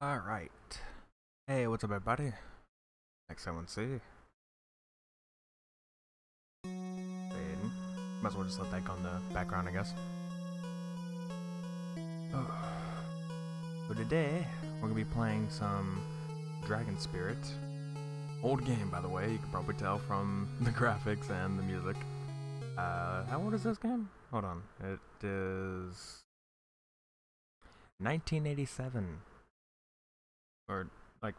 Alright. Hey, what's up everybody? X7C. Aiden. Might as well just let that go on the background, I guess. Oh. So today, we're gonna be playing some Dragon Spirit. Old game, by the way, you can probably tell from the graphics and the music. How old is this game? Hold on. It is 1987. Or, like,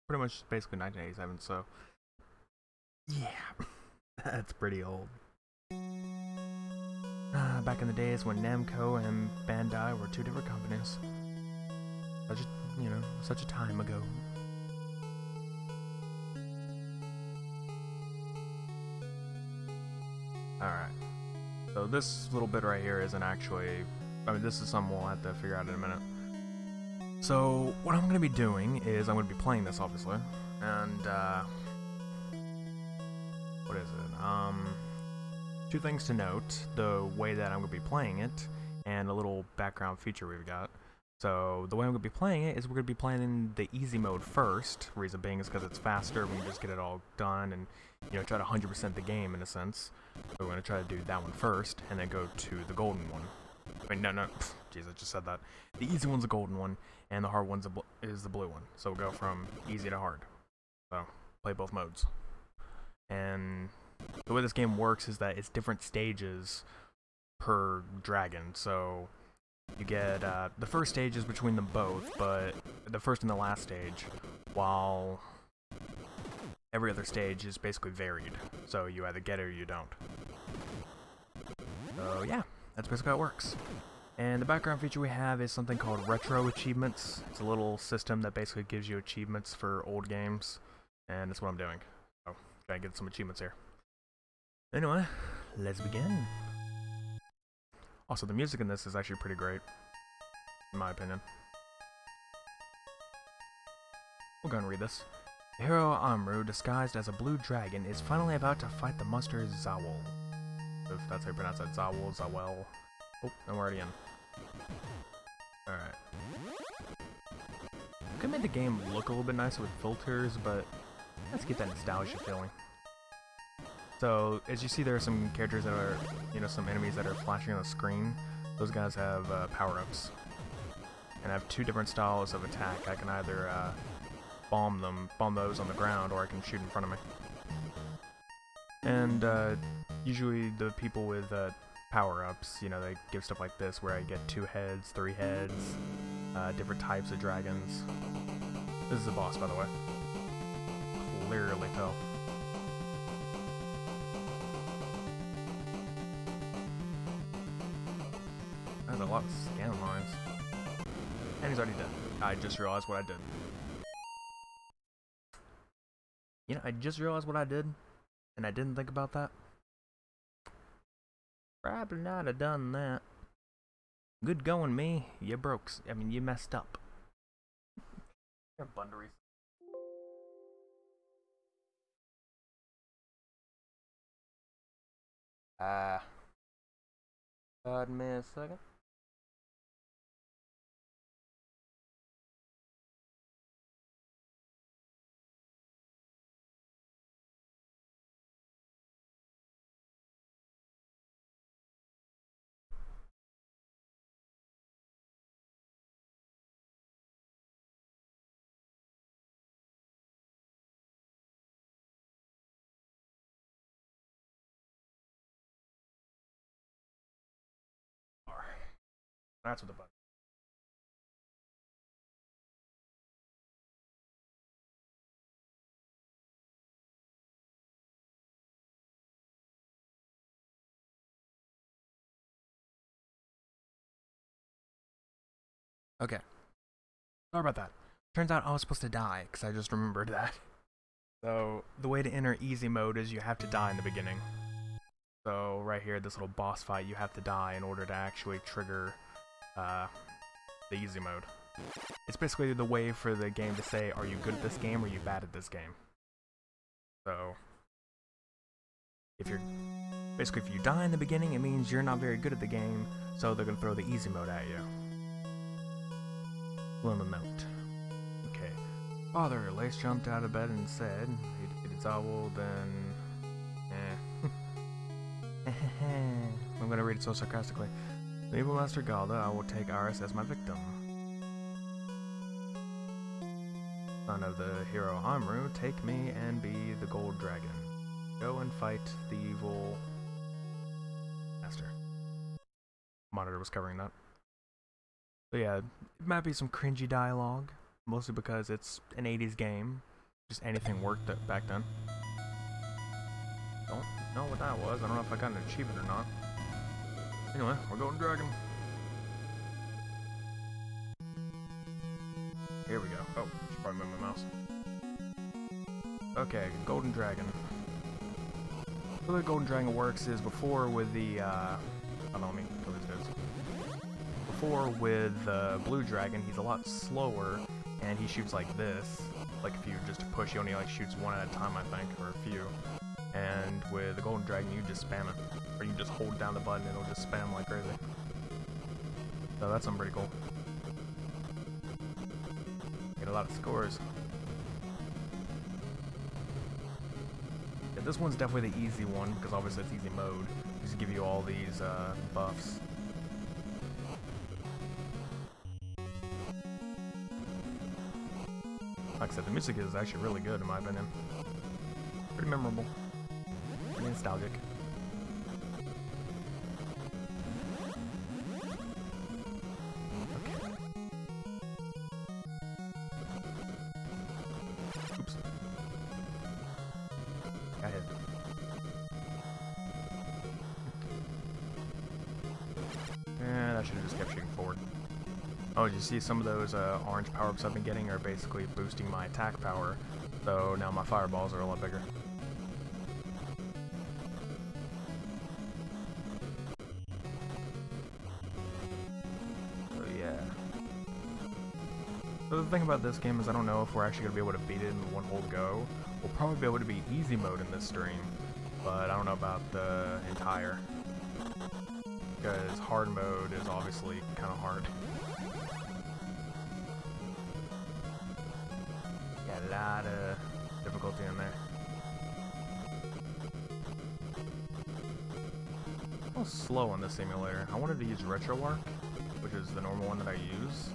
pretty much basically 1987, so yeah, that's pretty old. Back in the days when Namco and Bandai were two different companies. Such a time ago. Alright, so this little bit right here isn't actually, this is something we'll have to figure out in a minute. So, what I'm going to be doing is I'm going to be playing this, obviously, and, what is it? Two things to note, the way that I'm going to be playing it, and a little background feature we've got. So, the way I'm going to be playing it is we're going to be playing in the easy mode first, reason being is because it's faster, we can just get it all done, and, try to 100% the game, in a sense. So we're going to try to do that one first, and then go to the golden one. No, jeez, I just said that. The easy one's the golden one, and the hard one's is the blue one. So we'll go from easy to hard. So, play both modes. And the way this game works is that it's different stages per dragon. So, you get, the first stage is between them both, but the first and the last stage, while every other stage is basically varied. So you either get it or you don't. So yeah, that's basically how it works. And the background feature we have is something called Retro Achievements. It's a little system that basically gives you achievements for old games, and that's what I'm doing. So, trying to get some achievements here. Anyway, let's begin. Also, the music in this is actually pretty great, in my opinion. We'll go and read this. The hero Amru, disguised as a blue dragon, is finally about to fight the monster Zawol. If that's how you pronounce that, Zawol, Zawel. Oh, and we're already in. Alright. Could make the game look a little bit nicer with filters, but let's get that nostalgia feeling. So, as you see, there are some characters that are, some enemies that are flashing on the screen. Those guys have power-ups. And I have two different styles of attack. I can either bomb those on the ground, or I can shoot in front of me. And usually the people with power-ups, they give stuff like this, where I get 2 heads, 3 heads, different types of dragons. This is a boss, by the way. Clearly tell. That's a lot of scan lines. And he's already dead. I just realized what I did. I just realized what I did, and I didn't think about that. Probably not have done that. Good going, me. You broke. You messed up. You're bunderies. Pardon me a second. That's what the button. Okay. Sorry about that. Turns out I was supposed to die, because I just remembered that. So, the way to enter easy mode is you have to die in the beginning. So, right here, this little boss fight, you have to die in order to actually trigger the easy mode. It's basically the way for the game to say, are you good at this game or are you bad at this game? So, if you die in the beginning, it means you're not very good at the game, so they're going to throw the easy mode at you. Little note. Father, Lace jumped out of bed and said, he defeated Zawul, then... I'm gonna read it so sarcastically. The evil master Galda, I will take Aris as my victim. Son of the hero Amru, take me and be the gold dragon. Go and fight the evil master. Monitor was covering that. So yeah, it might be some cringy dialogue, mostly because it's an 80s game. Just anything worked back then. Don't know what that was. I don't know if I got an achievement or not. Anyway, we're going dragon. Here we go. Oh, should probably move my mouse. Okay, golden dragon. The way golden dragon works is before with the hold on, let me kill these dudes. Before with blue dragon, he's a lot slower and he shoots like this. Like if you just push, he only like shoots one at a time, I think, or a few. And with the golden dragon, you just spam it, or you just hold down the button and it'll just spam like crazy. So that's something pretty cool. Get a lot of scores. Yeah, this one's definitely the easy one because obviously it's easy mode. Just give you all these buffs. Like I said, the music is actually really good in my opinion. Pretty memorable. Pretty nostalgic. Okay. Oops. Got hit. And I should have just kept shooting forward. Oh, did you see some of those orange power-ups I've been getting are basically boosting my attack power, so now my fireballs are a lot bigger. So yeah. So the thing about this game is I don't know if we're actually going to be able to beat it in one whole go. We'll probably be able to beat easy mode in this stream, but I don't know about the entire. Because hard mode is obviously kind of hard. Got a lot of difficulty in there. A little slow on this simulator. I wanted to use RetroArch, which is the normal one that I use,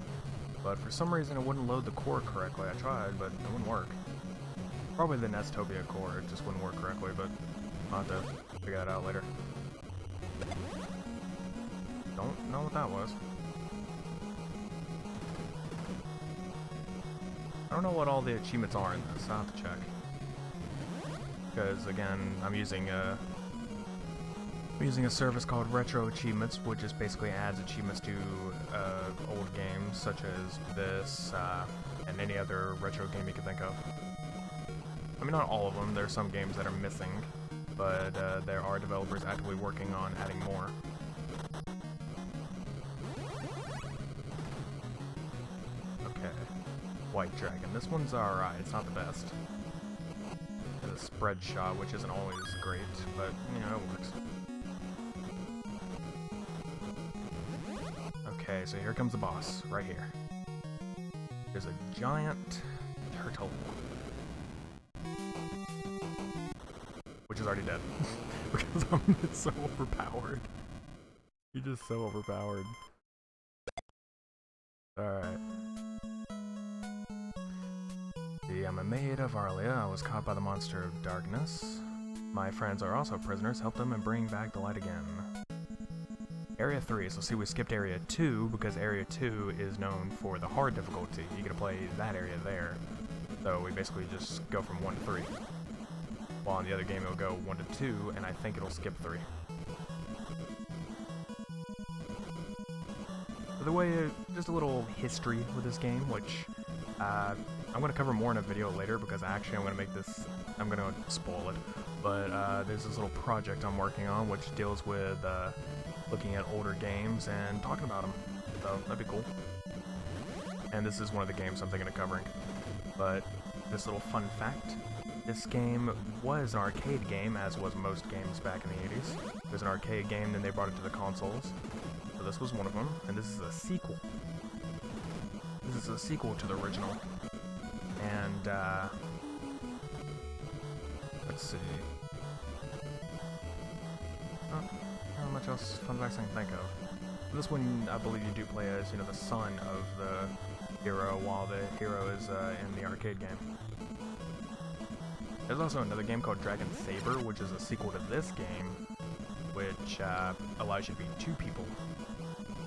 but for some reason it wouldn't load the core correctly. I tried, but it wouldn't work. Probably the Nestopia core, it just wouldn't work correctly, but I'll have to figure that out later. Don't know what that was. I don't know what all the achievements are in this. I'll have to check. Because again, I'm using a service called Retro Achievements, which just basically adds achievements to old games such as this and any other retro game you can think of. I mean, not all of them. There are some games that are missing, but there are developers actively working on adding more. White Dragon. This one's alright, it's not the best. There's a spread shot, which isn't always great, but, you know, it works. Okay, so here comes the boss, right here. There's a giant turtle. Which is already dead. Because it's so overpowered. He's just so overpowered. Alright. I'm a maid of Arlia. I was caught by the monster of darkness. My friends are also prisoners. Help them and bring back the light again. Area 3. So see, we skipped Area 2 because Area 2 is known for the hard difficulty. You gotta play that area there. So we basically just go from 1 to 3. While in the other game it'll go 1 to 2, and I think it'll skip 3. So the way, just a little history with this game, which I'm going to cover more in a video later because actually I'm going to make this, I'm going to spoil it, but there's this little project I'm working on which deals with looking at older games and talking about them, so that'd be cool. And this is one of the games I'm thinking of covering. But this little fun fact, this game was an arcade game, as was most games back in the 80s. It was an arcade game, then they brought it to the consoles. So this was one of them, and this is a sequel. This is a sequel to the original. And let's see. Not much else fun facts I can think of. This one, I believe you do play as, you know, the son of the hero, while the hero is in the arcade game. There's also another game called Dragon Saber, which is a sequel to this game, which allows you to be two people.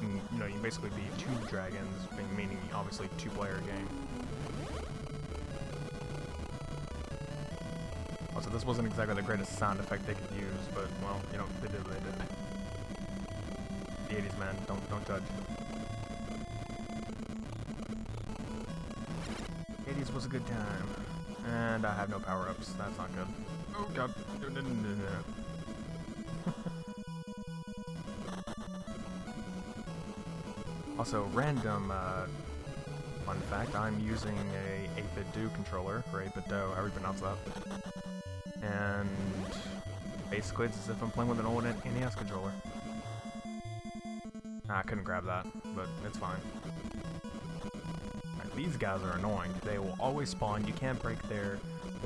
And, you know, you basically be two dragons, meaning obviously two-player game. Also, this wasn't exactly the greatest sound effect they could use, but, well, you know, they did what they did. The 80s, man, don't judge. 80s was a good time. And I have no power-ups, that's not good. Oh god. Also, random fun fact, I'm using a 8BitDo controller, or 8BitDo, however you pronounce that. And basically it's as if I'm playing with an old NES controller. I couldn't grab that, but it's fine. Right, these guys are annoying. They will always spawn. You can't break the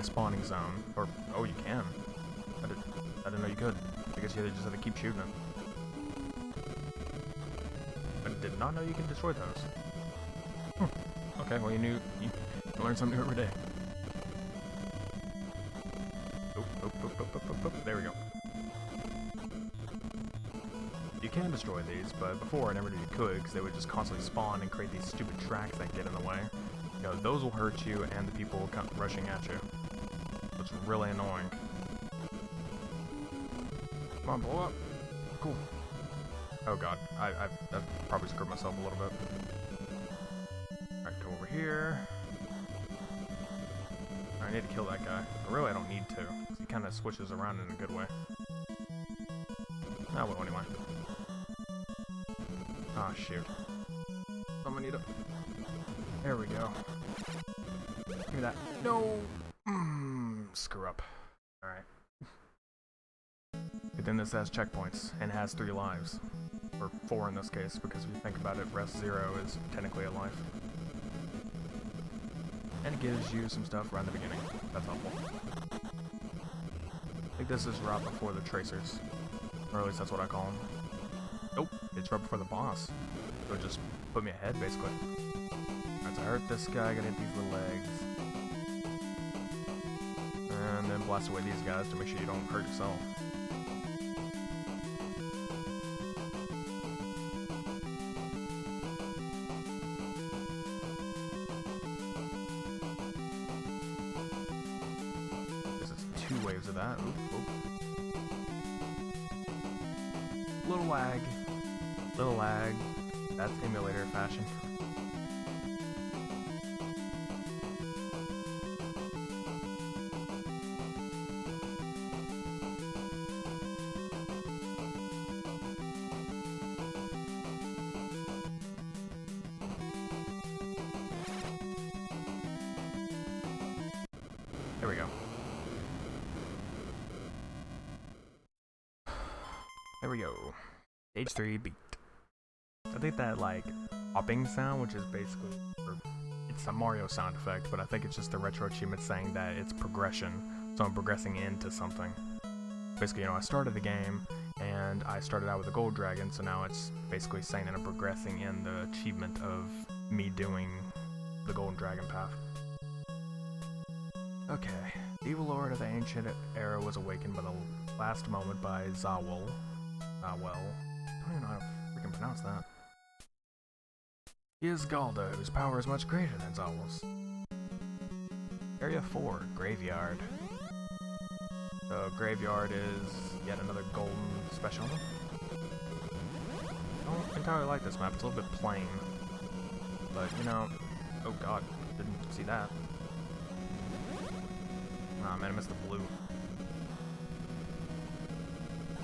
spawning zone. Or, oh, you can. I didn't know you could. I guess you just have to keep shooting them. I did not know you can destroy those. Okay, well you learn something new every day. There we go. You can destroy these, but before I never knew you could, because they would just constantly spawn and create these stupid tracks that get in the way. You know, those will hurt you and the people come rushing at you. It's really annoying. Come on, blow up. Cool. Oh god, I've probably screwed myself a little bit. Alright, go over here. I need to kill that guy. But really, I don't need to, because he kind of switches around in a good way. Ah, well, anyway. Ah, shoot. Someone need to... There we go. Give me that. No! Screw up. Alright. But then this has checkpoints, and has 3 lives. Or 4 in this case, because if you think about it, rest 0 is technically a life. And it gives you some stuff around the beginning. That's helpful. I think this is right before the tracers. Or at least that's what I call them. Nope, it's right before the boss. So it just put me ahead, basically. Alright, so I hurt this guy, gotta hit these little legs. And then blast away these guys to make sure you don't hurt yourself. This is 2 waves of that. Oop, oop. Little lag. Little lag. That's emulator fashion. There we go. There we go. Stage 3 beat. I think that, like, hopping sound, which is basically, it's a Mario sound effect, but I think it's just the retro achievement saying that it's progression, so I'm progressing into something. Basically, you know, I started the game, and I started out with a gold dragon, so now it's basically saying that I'm progressing in the achievement of me doing the golden dragon path. Okay, the evil lord of the ancient era was awakened by the last moment by Zawel. I don't even know how to freaking pronounce that. He is Galda, whose power is much greater than Zawel's. Area 4, Graveyard. So, Graveyard is yet another golden special. I don't entirely like this map, it's a little bit plain. But, you know, oh god, didn't see that. Aw, man, I missed the blue.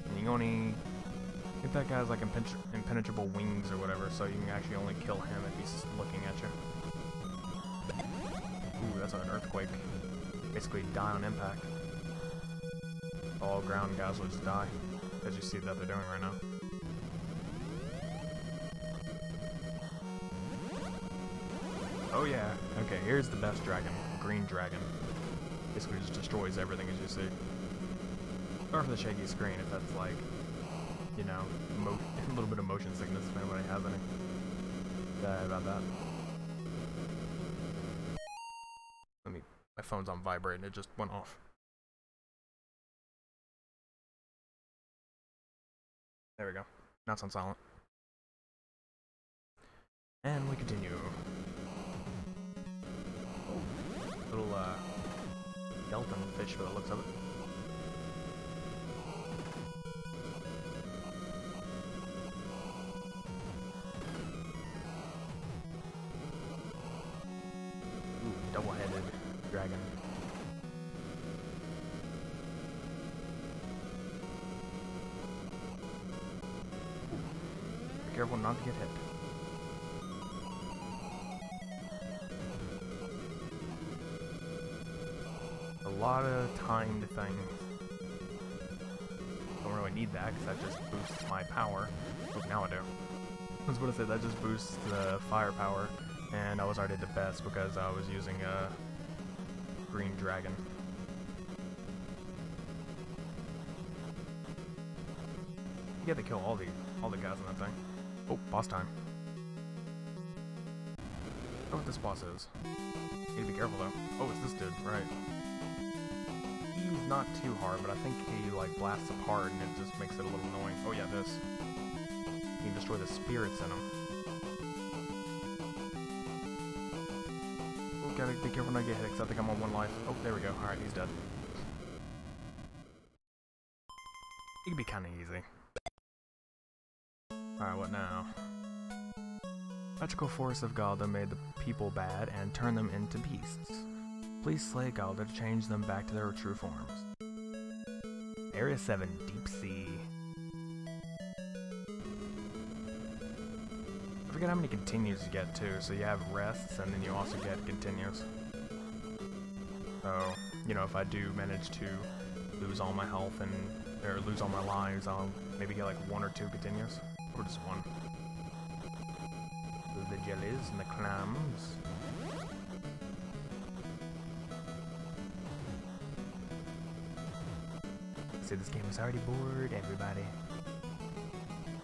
And you can only... I think that guy has like impenetrable wings or whatever, so you can actually only kill him if he's looking at you. Ooh, that's an earthquake. Basically die on impact. All ground guys will just die, as you see that they're doing right now. Oh yeah, okay, here's the best dragon. the green dragon. Basically just destroys everything as you see. Sorry for the shaky screen if that's like, you know, a little bit of motion sickness if anybody has any. Sorry about that. My phone's on vibrate and it just went off. There we go. Now it's on silent. And we continue. Oh, little skeleton fish by the looks of it. Ooh, double-headed dragon. Be careful not to get hit. A lot of timed things. Don't really need that because that just boosts my power. Oh, now I do. I was going to say that just boosts the firepower, and I was already the best because I was using a green dragon. You get to kill all the guys in that thing. Oh, boss time. I don't know what this boss is. Need to be careful though. Oh, it's this dude, right. He's not too hard, but I think he like blasts apart and it just makes it a little annoying. Oh yeah, this. You can destroy the spirits in him. Oh, gotta be careful not to get hit, because I think I'm on one life. Oh, there we go. Alright, he's dead. It can be kinda easy. Alright, what now? Magical force of Galdr made the people bad and turned them into beasts. Please slay Galdr to change them back to their true forms. Area 7, Deep Sea. I forget how many continues you get too, so you have rests and then you also get continues. So, you know, if I do manage to lose all my health or lose all my lives, I'll maybe get like 1 or 2 continues. Or just 1. The jellies and the clams. See, this game is already bored, everybody.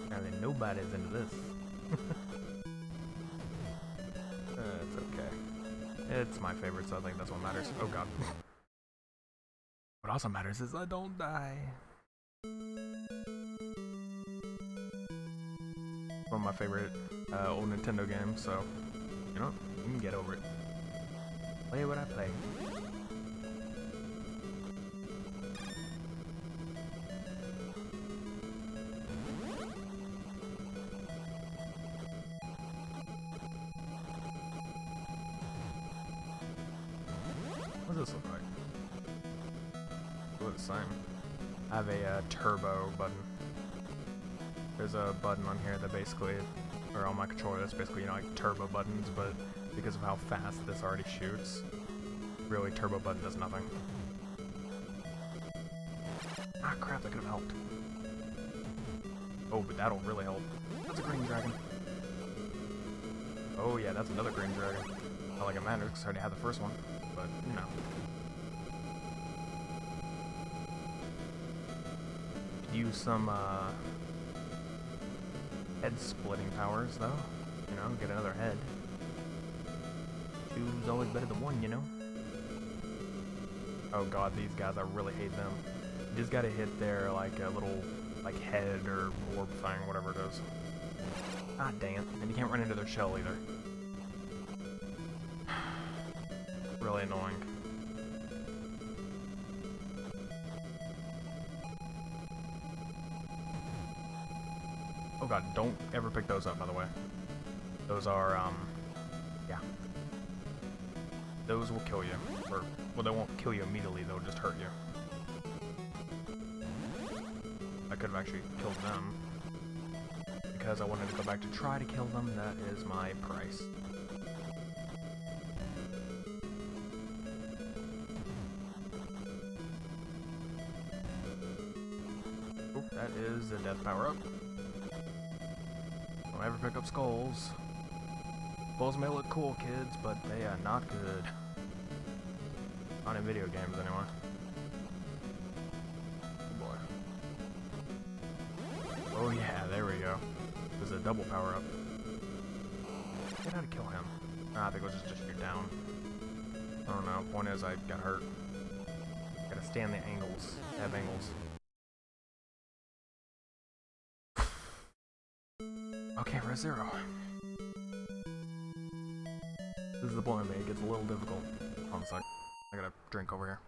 Apparently nobody's into this. It's okay. It's my favorite, so I think that's what matters. Oh god. What also matters is I don't die. One of my favorite old Nintendo games, so, you know, you can get over it. Play what I play. What does this look like? It looks the same. I have a turbo button. There's a button on here that basically, or on my controller, that's basically, you know, like turbo buttons, but because of how fast this already shoots, really turbo button does nothing. Ah crap, that could have helped. Oh, but that'll really help. That's a green dragon. Oh yeah, that's another green dragon. Not like it matters, because I already had the first one, but, you know. Could use some, head-splitting powers, though. You know, get another head. Two's always better than one, you know? Oh god, these guys, I really hate them. You just gotta hit their, like, a little, like, head or orb thing, whatever it is. Ah, dang it. And you can't run into their shell, either. Really annoying. Oh god, don't ever pick those up, by the way. Those are, yeah. Those will kill you. Or, well, they won't kill you immediately, they'll just hurt you. I could have actually killed them. Because I wanted to go back to try to kill them, that is my price. Oh, that is a death power-up. Don't ever pick up skulls. Skulls may look cool, kids, but they are not good. Not in video games anymore. Oh boy. Oh yeah, there we go. There's a double power up. Get how to kill him. I think it was just shoot down. I don't know. Point is, I got hurt. Gotta stand the angles. Have angles. Okay, we're at 0. This is the point where it gets a little difficult. Hold on a sec. I gotta drink over here.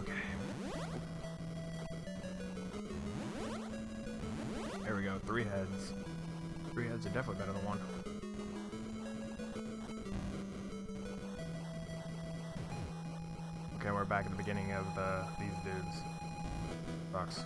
Okay. There we go. 3 heads. 3 heads are definitely better than 1. Okay, we're back at the beginning of these dudes. Sucks.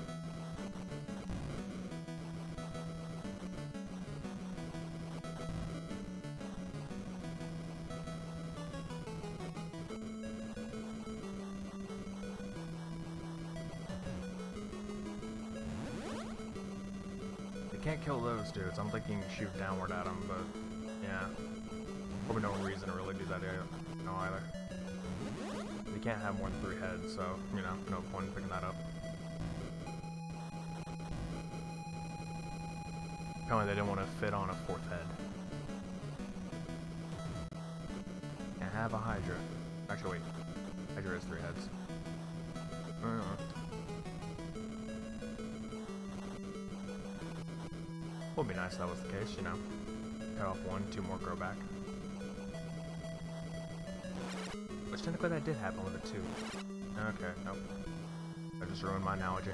Can't kill those dudes. I'm thinking shoot downward at them, but yeah, probably no reason to really do that either. You can't have more than 3 heads, so you know, no point in picking that up. Apparently they didn't want to fit on a 4th head. Can't have a Hydra. Actually, wait, Hydra has 3 heads. Would be nice if that was the case, you know. Cut off 1, 2 more grow back. Which technically that did happen with a 2. Okay, nope. I just ruined my analogy.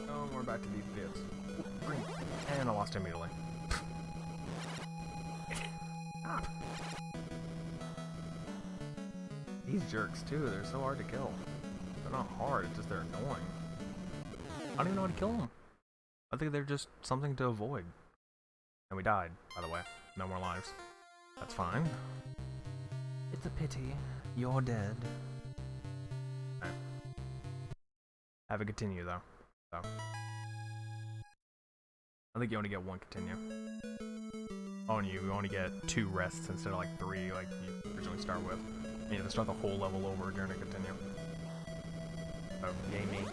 Oh, we're back to these bits. Green. And I lost immediately. Stop! These jerks too, they're so hard to kill. They're not hard, it's just they're annoying. I don't even know how to kill them. I think they're just something to avoid. And we died, by the way. No more lives. That's fine. It's a pity. You're dead. Okay. Have it continue, though. So. I think you only get 1 continue. Oh, and you only get 2 rests instead of like 3 like you originally start with. You have to start the whole level over during a continue. So, yay me.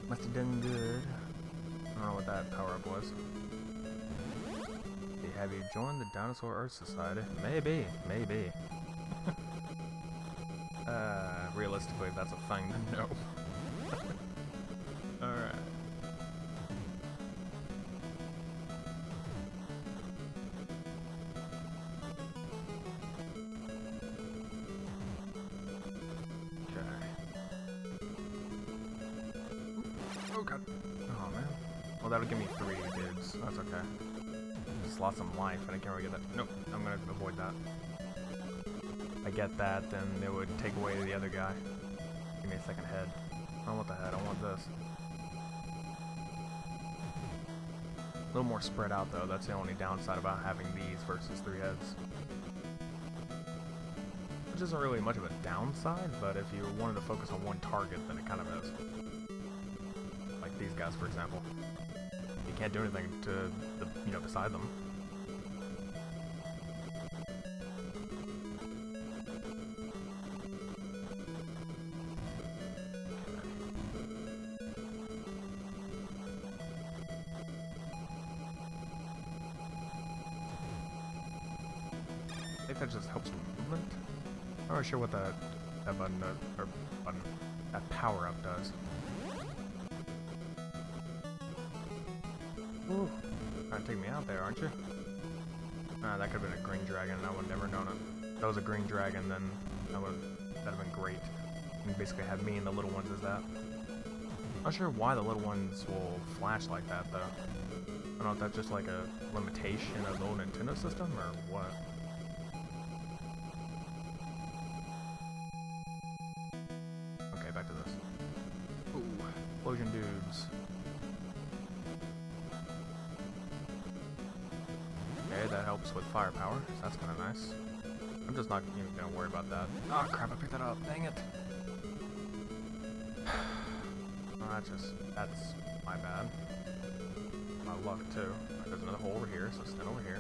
Must have done good. I don't know what that power-up was. Have you joined the Dinosaur Earth Society? Maybe, maybe. Realistically, that's a thing, then no. Alright. Oh god. Oh man. Well, that'll give me 3 dudes. That's okay. Just lost some life and I can't really get that. Nope. I'm gonna avoid that. If I get that, then it would take away the other guy. Give me a 2nd head. I don't want the head. I want this. A little more spread out though. That's the only downside about having these versus 3 heads. Which isn't really much of a downside, but if you wanted to focus on one target, then it kind of is. Like these guys, for example. You can't do anything to the, you know, beside them. I think that just helps movement. I'm not really sure what that button does, or button, that power up does. Ooh, trying to take me out there, aren't you? Ah, that could have been a green dragon, and I would have never known it. If that was a green dragon, then that'd have been great. You basically have me and the little ones as that. Not sure why the little ones will flash like that, though. I don't know if that's just like a limitation of the old Nintendo system, or what. Okay, back to this. Ooh, explosion dudes. Okay, that helps with firepower, so that's kind of nice. I'm just not even gonna worry about that. Oh crap, I picked that up, dang it. Oh, that's my bad. my luck too. There's another hole over here, so stand over here.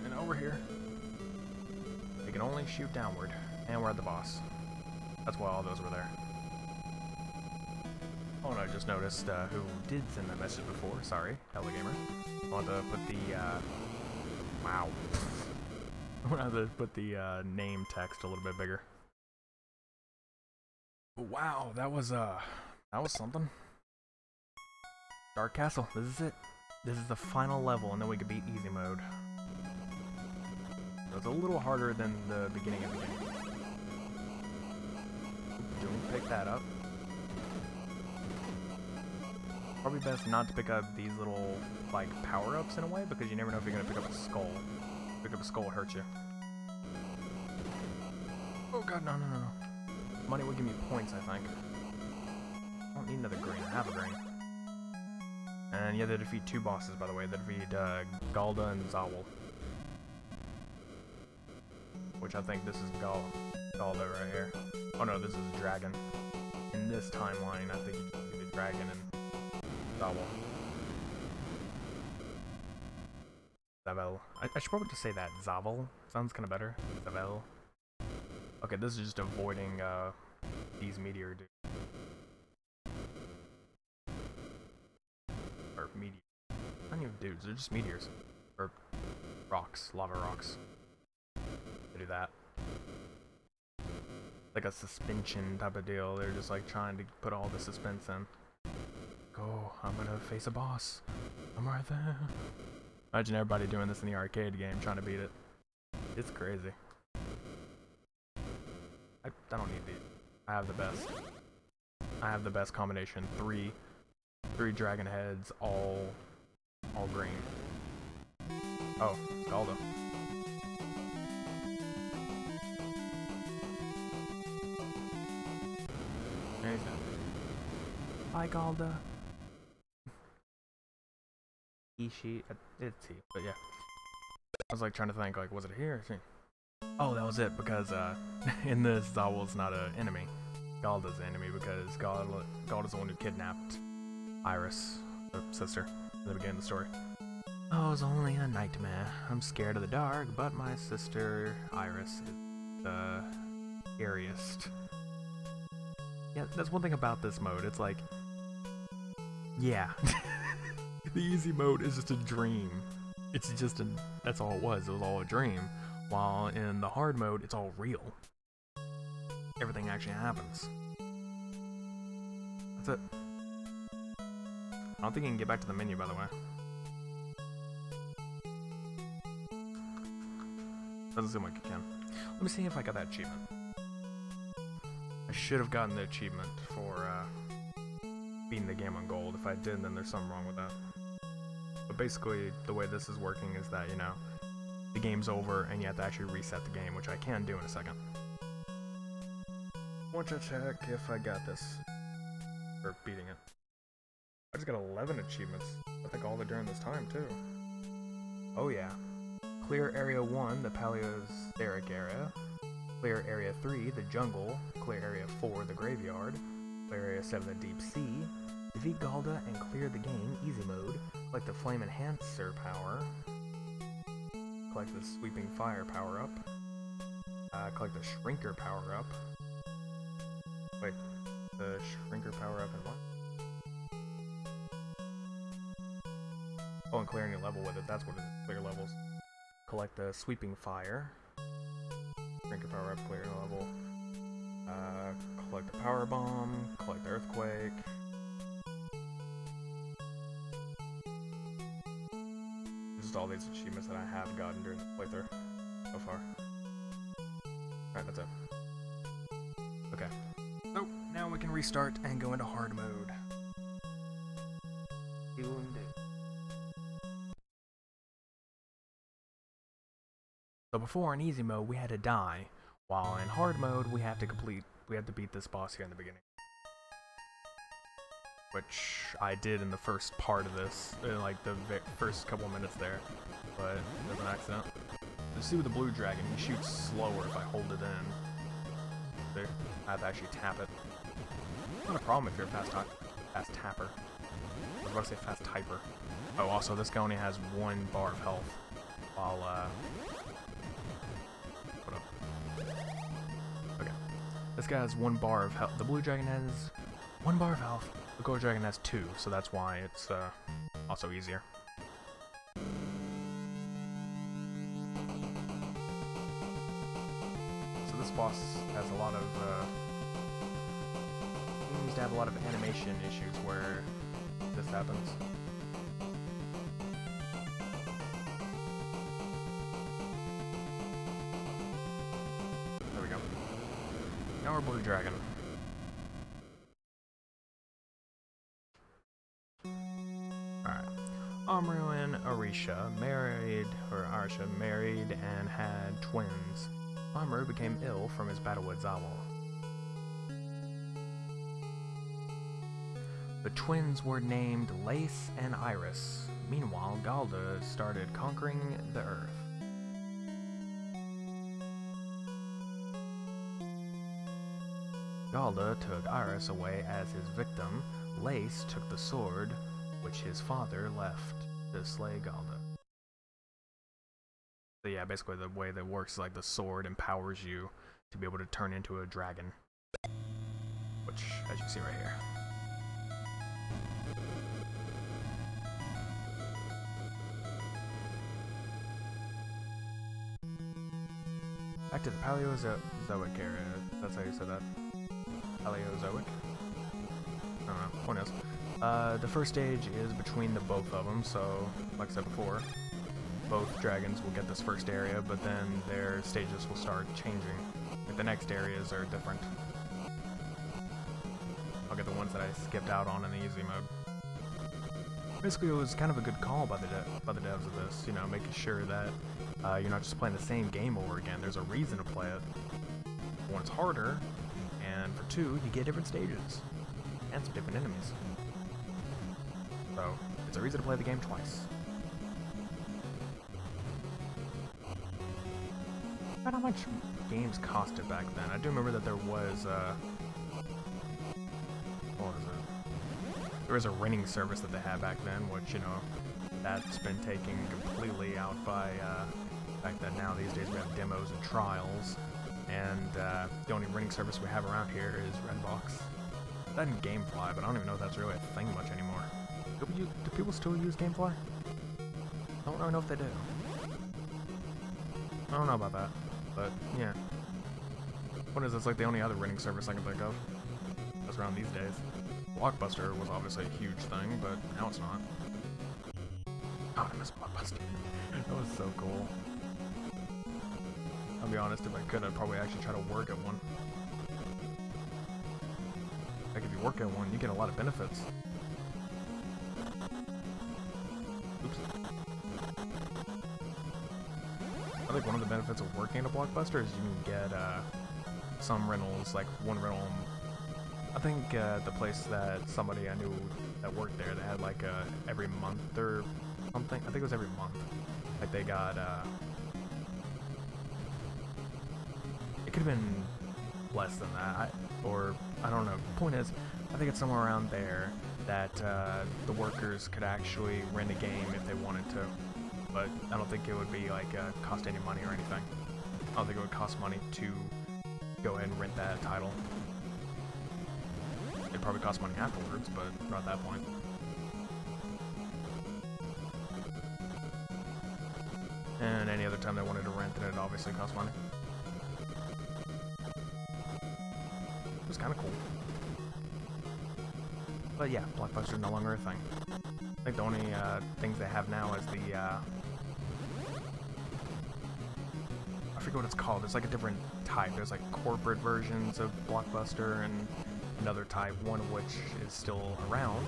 And over here. You can only shoot downward. And we're at the boss. That's why all those were there. Oh, and I just noticed who did send that message before. Sorry, Helagamer. I want to put the, wow. I want to put the name text a little bit bigger. Wow, that was something. Dark Castle, this is it. This is the final level, and then we can beat easy mode. So it's a little harder than the beginning of the game. Don't pick that up. Probably best not to pick up these little, like, power-ups in a way, because you never know if you're gonna pick up a skull. Pick up a skull hurt you. Oh god, no. Money will give me points, I think. I don't need another green. I have a green. And yeah, they defeat 2 bosses, by the way. They defeat Galda and Zawal. Which I think this is Galda right here. Oh no, this is a dragon. In this timeline, I think you can be the dragon and Zawal. Zavel. I should probably just say that. Zavel. Sounds kind of better. Zavel. Okay, this is just avoiding these meteor dudes. Or meteors. Not even dudes, they're just meteors. Or rocks, lava rocks. They do that. Like a suspension type of deal. They're just like trying to put all the suspense in. Go, I'm gonna face a boss. I'm right there. Imagine everybody doing this in the arcade game, trying to beat it. It's crazy. I don't need these. I have the best. I have the best combination. Three dragon heads, all green. Oh, Galda. There he's go. Hi, Galda. It's he, but yeah. I was like trying to think, like, was it here? Oh, that was it, because in this, Zawal's not an enemy. Galda's the enemy, because Galda's the one who kidnapped Iris, her sister, in the beginning of the story. Oh, it's only a nightmare. I'm scared of the dark, but my sister, Iris, is the scariest. Yeah, that's one thing about this mode. It's like, yeah. The easy mode is just a dream. It's just that's all it was. It was all a dream. While in the hard mode, it's all real. Everything actually happens. That's it. I don't think you can get back to the menu, by the way. Doesn't seem like you can. Let me see if I got that achievement. I should have gotten the achievement for beating the game on gold. If I didn't, then there's something wrong with that. But basically, the way this is working is that, you know, the game's over and you have to actually reset the game, which I can do in a second. Want to check if I got this, or beating it. I just got 11 achievements. I think all during this time, too. Oh yeah. Clear Area 1, the Paleozoic area. Clear Area 3, the jungle. Clear Area 4, the graveyard. Clear Area 7, the deep sea. Defeat Galda and clear the game, easy mode. Collect the flame enhancer power. Collect the sweeping fire power up. Collect the shrinker power up. Wait, the shrinker power up and what? Oh, and clearing a level with it, that's what it is, clear levels. Collect the sweeping fire. Shrinker power up, clear a level. Collect the power bomb, collect the earthquake. Just all these achievements that I have gotten during the playthrough so far. Alright, that's it. Okay. So, now we can restart and go into hard mode. So before in easy mode we had to die, while in hard mode we have to beat this boss here in the beginning. Which I did in the first part of this, like the first couple of minutes there, but it was an accident. You see with the blue dragon, he shoots slower if I hold it in. There, I have to actually tap it. Not a problem if you're a fast tapper. about to say fast typer. Oh, also, this guy only has 1 bar of health. While, hold up. Okay. This guy has 1 bar of health. The blue dragon has 1 bar of health. The gold dragon has 2, so that's why it's, also easier. So this boss has a lot of, seems to have a lot of animation issues where this happens. There we go. Now we're blue dragon. Alright. Amaru and Arisha married and had twins. Amaru became ill from his battle with Zawal. The twins were named Lace and Iris. Meanwhile, Galda started conquering the Earth. Galda took Iris away as his victim. Lace took the sword, which his father left to slay Galda. So yeah, basically the way that works is like the sword empowers you to be able to turn into a dragon. Which, as you see right here. Back to the Paleozoic era. That's how you said that. Paleozoic? I don't know. Point is. The first stage is between the both of them, so, like I said before, both dragons will get this first area, but then their stages will start changing. Like, the next areas are different. I'll get the ones that I skipped out on in the easy mode. Basically, it was kind of a good call by the devs of this, you know, making sure that you're not just playing the same game over again. There's a reason to play it. For 1, it's harder, and for 2, you get different stages and some different enemies. So, it's a reason to play the game twice. I don't know how much games costed back then. I do remember that there was, what was it? There was a renting service that they had back then, which, you know, that's been taken completely out by, the fact that now these days we have demos and trials, and, the only renting service we have around here is Redbox. That and Gamefly, but I don't even know if that's really a thing much anymore. Do people still use Gamefly? I don't really know if they do. I don't know about that, but yeah. What is this, like the only other renting service I can think of that's around these days? Blockbuster was obviously a huge thing, but now it's not. Oh, I miss Blockbuster. That was so cool. I'll be honest, if I could, I'd probably actually try to work at one. Like, if you work at one, you get a lot of benefits. Oops. I think one of the benefits of working at a Blockbuster is you can get, some rentals, like one rental. I think, the place that somebody I knew that worked there, they had, like, every month or something. I think it was every month. Like, they got, it could have been less than that, or I don't know. Point is, I think it's somewhere around there that the workers could actually rent a game if they wanted to, but I don't think it would be like cost any money or anything. I don't think it would cost money to go ahead and rent that title. It'd probably cost money afterwards, but not at that point. And any other time they wanted to rent, then it obviously cost money. It was kind of cool. But yeah, Blockbuster is no longer a thing. I think the only things they have now is the, I forget what it's called. It's like a different type. There's like corporate versions of Blockbuster and another type, one of which is still around.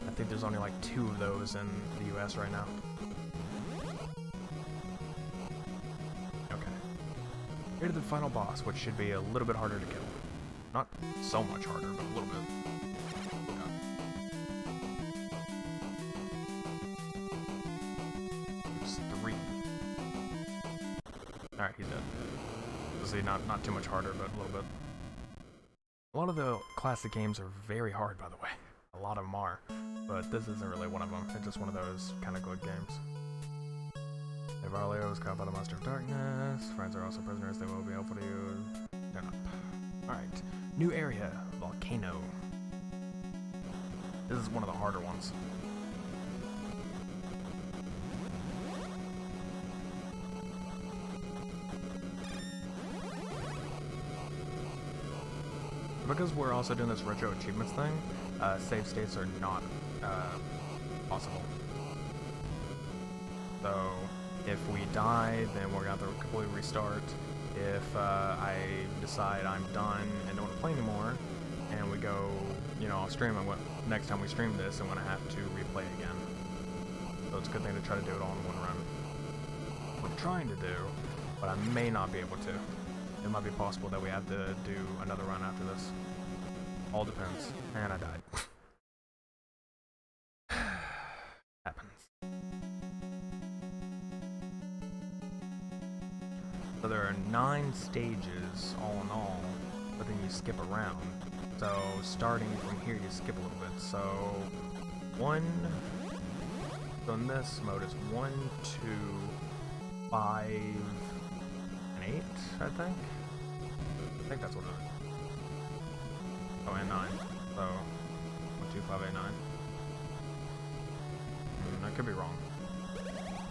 I think there's only like 2 of those in the US right now. Okay. Here to the final boss, which should be a little bit harder to kill. Not so much harder, but a little bit. Oops, 3. Alright, he's dead. See, not too much harder, but a little bit. A lot of the classic games are very hard, by the way. A lot of them are. but this isn't really one of them. It's just one of those kind of good games. Varleo is caught by the Monster of Darkness. Friends are also prisoners. They will be helpful to you. Turn up. Alright. New area. Volcano. This is one of the harder ones. Because we're also doing this retro achievements thing, save states are not possible. So if we die, then we're gonna have to completely restart. If I decide I'm done and don't want to play anymore, and we go, you know, off stream, next time we stream this, I'm gonna have to replay again. So it's a good thing to try to do it all in one run. What I'm trying to do, but I may not be able to. It might be possible that we have to do another run after this. All depends. And I died. Happens. So there are 9 stages all in all, but then you skip around. So starting from here, you skip a little bit. So in this mode it's 1, 2, 5, and 8, I think. I think that's what it is. Oh, and 9. So 1, 2, 5, 8, 9. I could be wrong,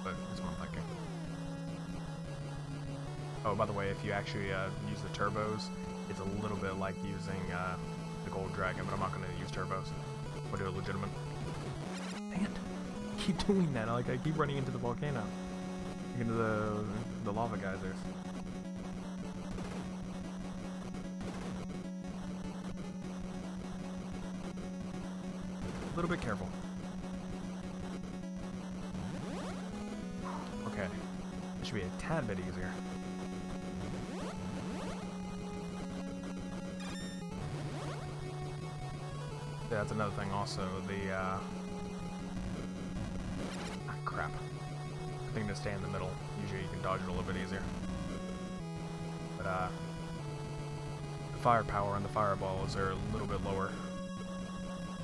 but that's what I'm thinking. Oh, by the way, if you actually use the turbos, it's a little bit like using the Gold Dragon, but I'm not going to use turbos. I'll do it legitimate. Dang it! I keep doing that. I keep running into the volcano, into the lava geysers. A little bit careful. Okay, this should be a tad bit easier. Yeah, that's another thing also, crap. I think to stay in the middle, usually you can dodge it a little bit easier. But, the firepower on the fireballs are a little bit lower.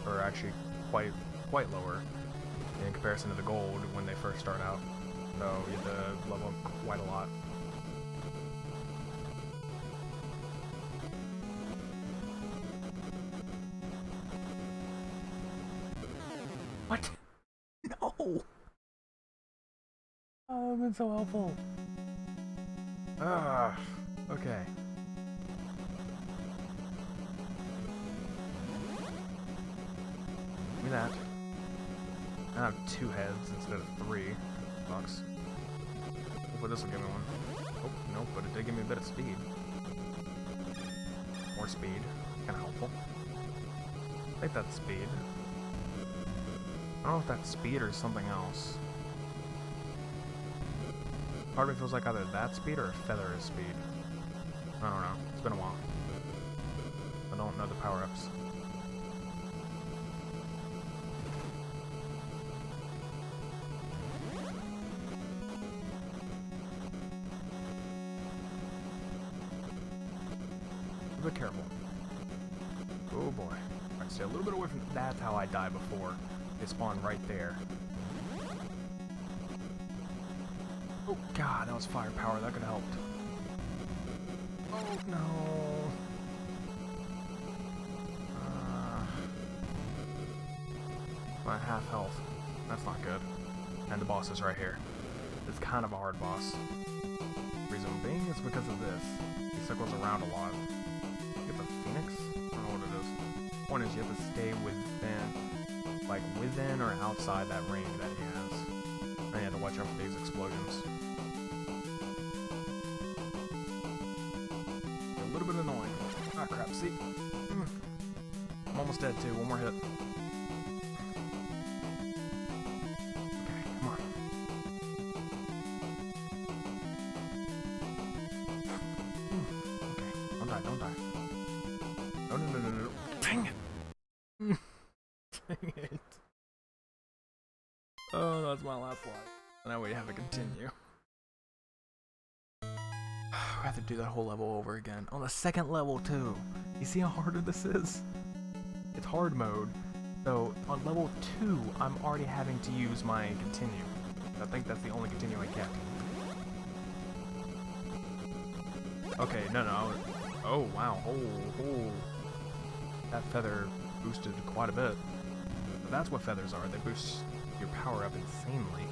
Or actually quite lower in comparison to the gold when they first start out. So you have to level up quite a lot. What? No! Oh, I've been so helpful. Okay. Give me that. I have 2 heads instead of 3. Bucks. Hopefully this will give me one. Oh, nope, but it did give me a bit of speed. More speed. Kinda helpful. I think that's speed. I don't know if that's speed or something else. Part of me feels like either that speed or a feather is speed. I don't know. It's been a while. I don't know the power-ups. Be careful. Oh boy. Alright, stay a little bit away from... That's how I died before. They spawn right there. Oh god, that was firepower. That could have helped. Oh no. My half health. That's not good. And the boss is right here. It's kind of a hard boss. Reason being is because of this. He circles around a lot. Get the Phoenix? I don't know what it is. Point is you have to stay within, like within or outside that range that he has. And you have to watch out for these explosions. A little bit annoying. Ah crap, see? I'm almost dead too, one more hit. Okay, come on. Okay, don't die, don't die. No, no, no, no, no. Dang it! Dang it. Oh, that's my last life. Now we have to continue. We have to do that whole level over again. On the second level, too. You see how harder this is? It's hard mode. So on level 2, I'm already having to use my continue. I think that's the only continue I get. Okay, no. Oh, wow. Oh. That feather boosted quite a bit. But that's what feathers are. They boost your power up insanely.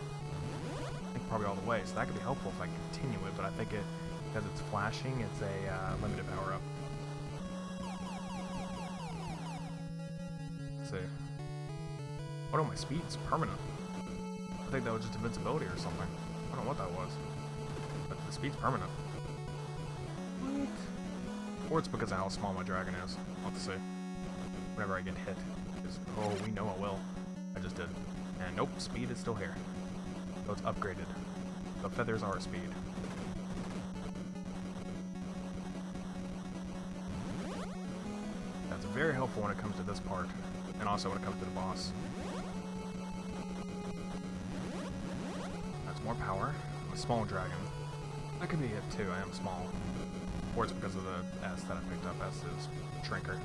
I think probably all the way. So that could be helpful if I continue it, but I think because it's flashing, it's a limited power up. Let's see. Oh no, my speed's permanent. I think that was just invincibility or something. I don't know what that was. But the speed's permanent. What? Or it's because of how small my dragon is. I'll have to see. Whenever I get hit. Oh, we know I will. I just did. And nope, speed is still here. So it's upgraded. The feathers are speed. That's very helpful when it comes to this part. And also when it comes to the boss. That's more power. I'm a small dragon. That could be it too, I am small. Or it's because of the S that I picked up. S is shrinker.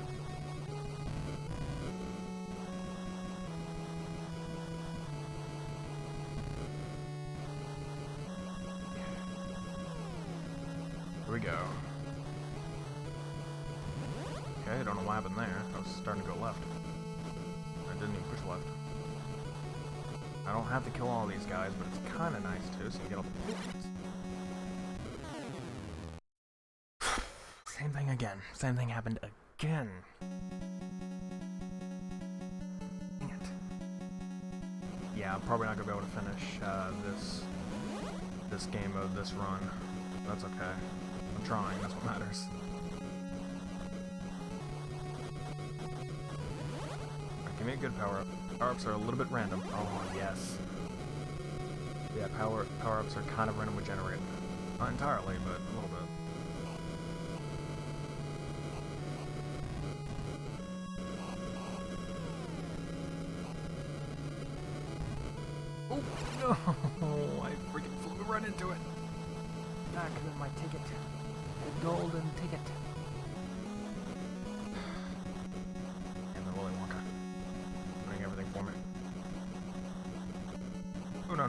Here we go. Okay, I don't know what happened there. I was starting to go left. I didn't even push left. I don't have to kill all these guys, but it's kind of nice too, so you get all the points. Same thing again. Same thing happened again. Dang it. Yeah, I'm probably not gonna be able to finish this game of this run. That's okay. I'm trying. That's what matters. Give me a good power-up. Power-ups are a little bit random. Oh, yes. Yeah, power-ups are kind of randomly generated. Not entirely, but a little bit. Oh, no! I freaking flew right into it. Back with my ticket. The golden ticket. And the Willy Wonka. Doing everything for me. Oh, no.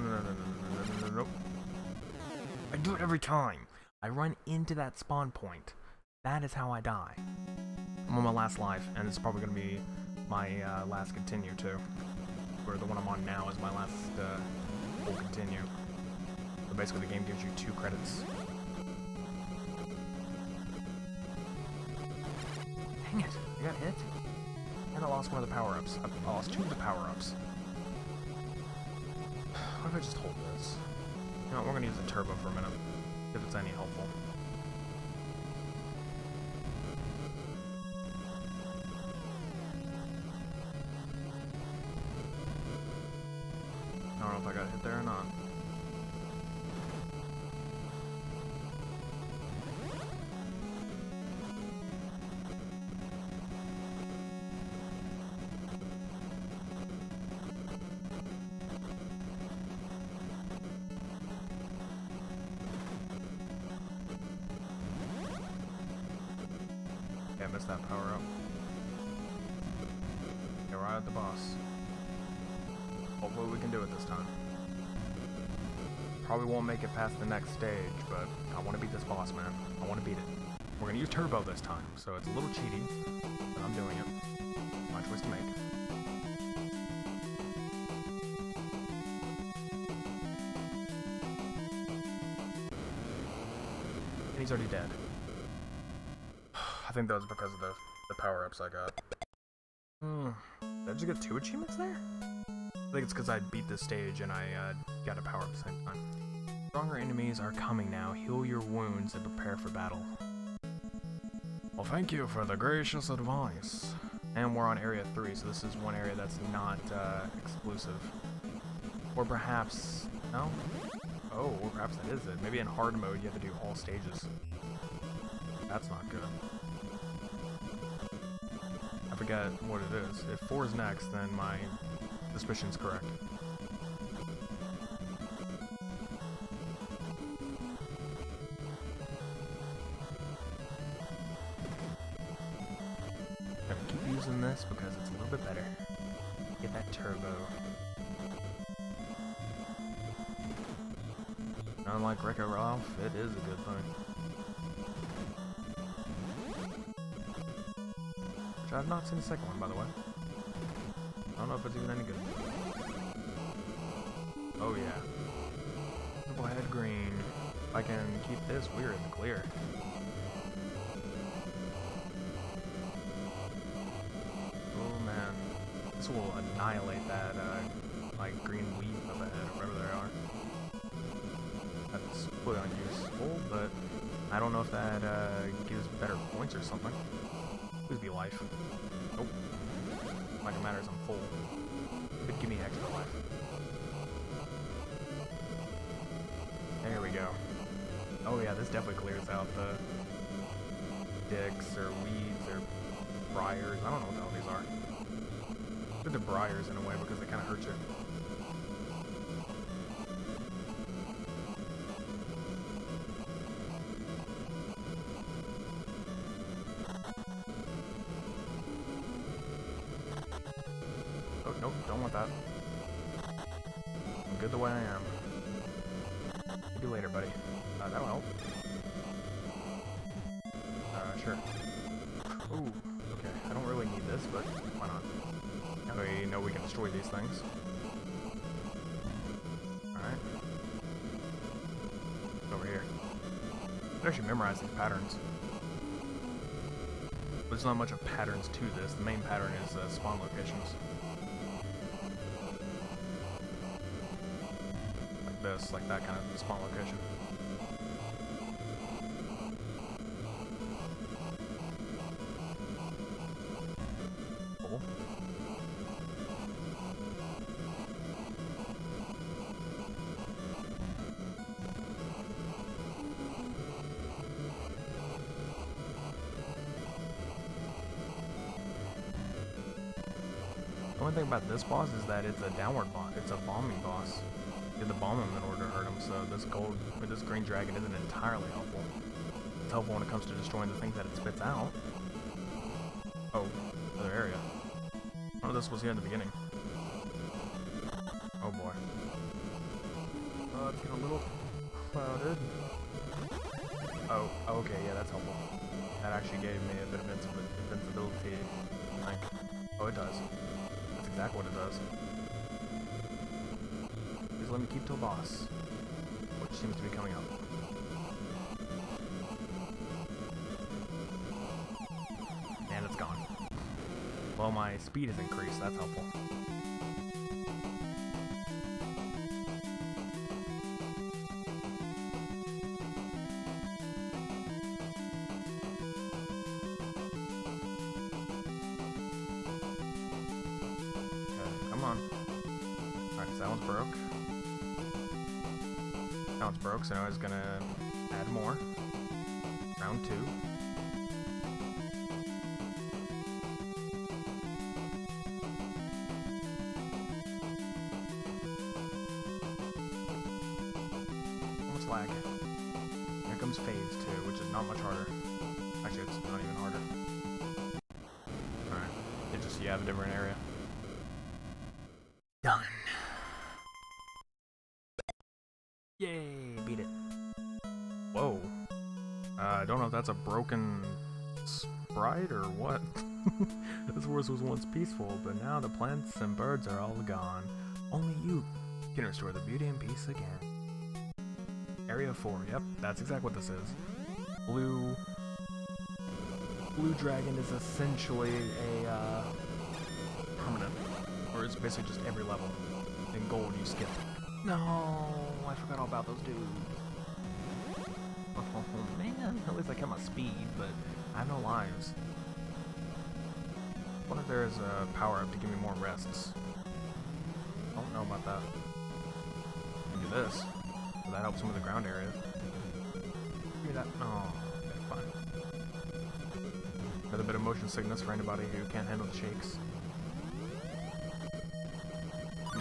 I do it every time. I run into that spawn point. That is how I die. I'm on my last life, and it's probably going to be my last continue, too. Where the one I'm on now is my last full continue. So basically the game gives you 2 credits. Dang it, I got hit. And I lost one of the power-ups. I lost 2 of the power-ups. What if I just hold this? You know what, we're gonna use the turbo for a minute, if it's any helpful. I don't know if I got hit there or not. Yeah, I missed that power up. Yeah, we're at the boss. Hopefully we can do it this time. Probably won't make it past the next stage, but I want to beat this boss, man. I want to beat it. We're going to use turbo this time, so it's a little cheaty, but I'm doing it. It's my choice to make. And he's already dead. I think that was because of the power-ups I got. Did I just get 2 achievements there? I think it's because I beat this stage and I got a power-up at the same time. Stronger enemies are coming now. Heal your wounds and prepare for battle. Well, thank you for the gracious advice. And we're on Area 3, so this is one area that's not exclusive. Or perhaps... no? Oh, or perhaps that is it. Maybe in hard mode you have to do all stages. That's not good. I forget what it is. If 4 is next, then my suspicion's correct. I'm gonna keep using this because it's a little bit better. Turbo. Unlike Wreck-It Ralph, it is a good thing. Which I've not seen the second one, by the way. I don't know if it's even any good. Oh yeah. Triple head green. If I can keep this, we're in the clear. Oh man. This will annihilate that, like, green weed up ahead, or whatever they are. That's completely unuseful, but I don't know if that, gives better points or something. Please be life. Nope. Like it matters, I'm full. Could give me extra life. There we go. Oh yeah, this definitely clears out the dicks or weeds or briars. I don't know what the hell these are. They're the briars in a way because they kind of hurt you. Oh, nope, don't want that. I'm good the way I am. See you later, buddy. That'll help. Sure. Ooh, okay. I don't really need this, but why not? Now we know we can destroy these things. Alright. Over here. I actually memorize these patterns. But there's not much of patterns to this. The main pattern is spawn locations. Like this, like that kind of spawn location. Cool. The only thing about this boss is that it's a downward boss. It's a bombing boss. You have to bomb him in order to hurt him, so this gold, or this green dragon isn't entirely helpful. It's helpful when it comes to destroying the things that it spits out. Oh, another area. Oh, this was here in the beginning. Oh boy. Oh, it's getting a little clouded. Oh, okay, yeah, that's helpful. That actually gave me a bit of invincibility, I think. Oh, it does. That's exactly what it does. Please let me keep to a boss, which seems to be coming up. And it's gone. Well, my speed has increased, that's helpful. Come on. Alright, so that one's broke. That one's broke, so now it's gonna add more. Round 2. Almost lag. Here comes phase 2, which is not much harder. Actually, it's not even harder. Alright. It just, you have a different area. Done. Yay, beat it. Whoa. I don't know if that's a broken sprite or what. This forest was once peaceful, but now the plants and birds are all gone. Only you can restore the beauty and peace again. Area 4, yep, that's exactly what this is. Blue Dragon is essentially a permanent. Or it's basically just every level. In gold, you skip. No, I forgot all about those dudes. Oh man, at least I kept my speed, but I have no lives. I wonder if there's a power-up to give me more rests. I don't know about that. I can do this. So that helps some of the ground areas. Give me that. Oh, okay, fine. Another bit of motion sickness for anybody who can't handle the shakes.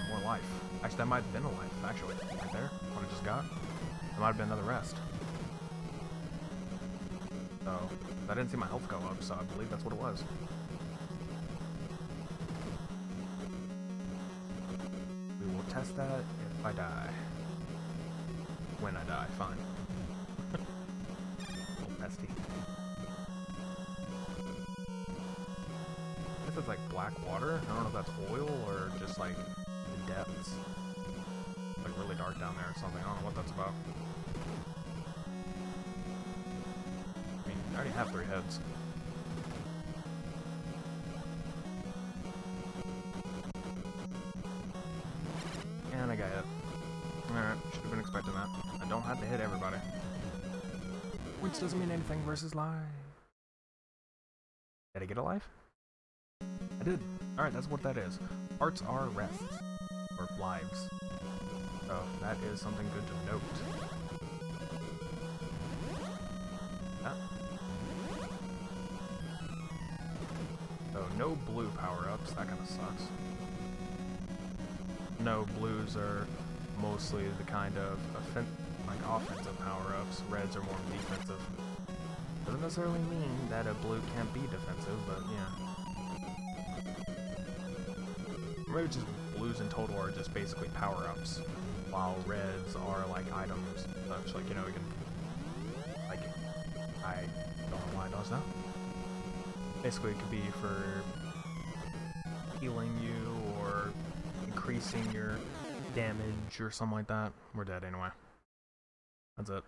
More life. Actually, that might have been a life, actually. Right there, what I just got. There might have been another rest. So, I didn't see my health go up, so I believe that's what it was. test that if I die. When I die, fine. Little pesty. This is like black water. I don't know if that's oil or just like the depths. Like really dark down there or something. I don't know what that's about. I mean, I already have 3 heads. And I got hit. Alright, should have been expecting that. I don't have to hit everybody. Which doesn't mean anything versus life. Did I get a life? I did. Alright, that's what that is. Hearts are rests. Or lives. So, that is something good to note. Ah. So, no blue power-ups. That kind of sucks. No, blues are mostly the kind of offensive power-ups. Reds are more defensive. Doesn't necessarily mean that a blue can't be defensive, but yeah. Maybe just blues in total are just basically power-ups, while reds are like items, such like, you know, you can, like, I don't know why it does that. Basically, it could be for healing you or increasing your damage or something like that. We're dead anyway. That's it.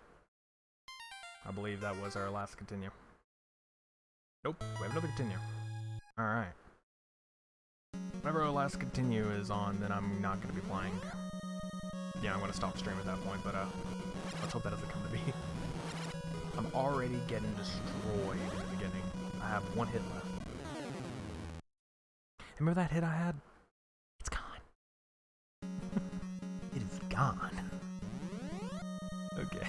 I believe that was our last continue. Nope, we have another continue. Alright. Whenever our last continue is on, then I'm not going to be playing. Yeah, I'm going to stop stream at that point, but let's hope that doesn't come to be. I'm already getting destroyed in the beginning. I have 1 hit left. Remember that hit I had? It's gone. It is gone. Okay.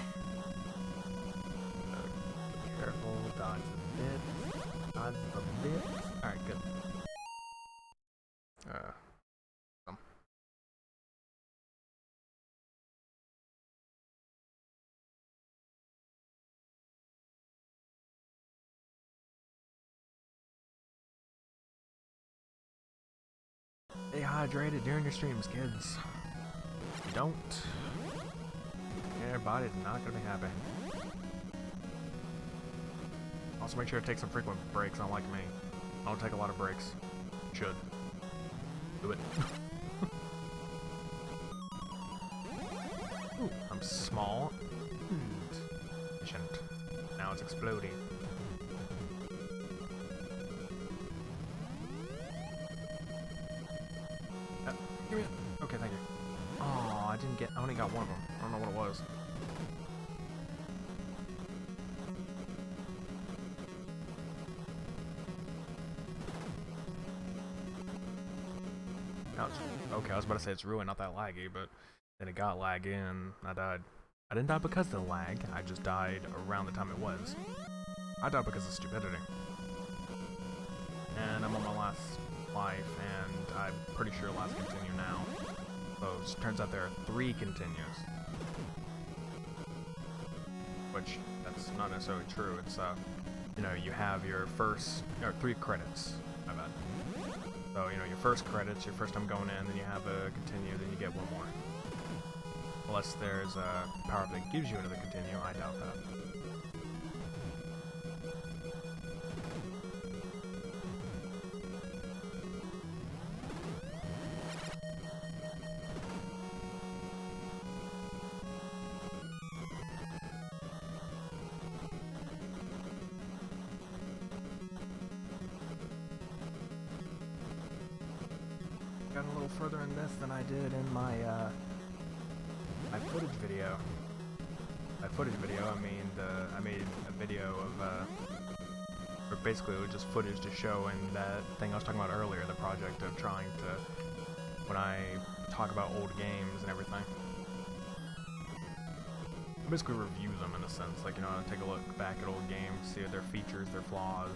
Careful, dodge the bit. Dodge the bit. Alright, good. Stay hydrated during your streams, kids. If you don't, your body's not gonna be happy. Also, make sure to take some frequent breaks, unlike me. I don't take a lot of breaks. Should. Do it. Ooh, I'm small and efficient. Now it's exploding. Give me it. Okay, thank you. Oh, I didn't get. I only got 1 of them. I don't know what it was. Now it's, okay, I was about to say it's ruined, not that laggy, but then it got laggy and I died. I didn't die because of the lag. I just died around the time it was. I died because of stupidity. And I'm on my last life, and I'm pretty sure last continue now. So it turns out there are 3 continues. Which, that's not necessarily true. It's, you know, you have your first, or 3 credits, my bad. So, you know, your first credits, your first time going in, then you have a continue, then you get 1 more. Unless there's a power-up that gives you another continue, I doubt that. Got a little further in this than I did in my my footage video. By footage video, I mean I made a video of or basically it was just footage to show in that thing I was talking about earlier, the project of trying to, when I talk about old games and everything, I basically review them in a sense, like, you know, take a look back at old games, see their features, their flaws,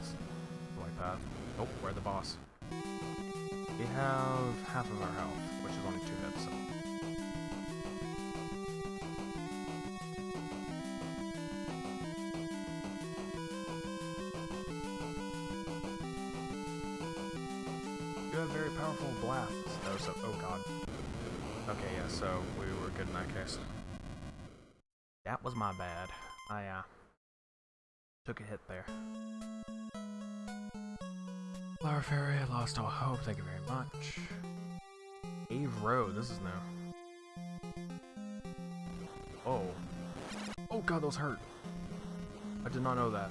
stuff like that. Oh, we're the boss. We have half of our health, which is only 2 hits, so. You have very powerful blasts, though, so, oh god. Okay, yeah, so we were good in that case. That was my bad. I took a hit there. Flower Fairy, lost all hope, thank you very much. Cave Road, this is new. Oh. Oh god, those hurt. I did not know that.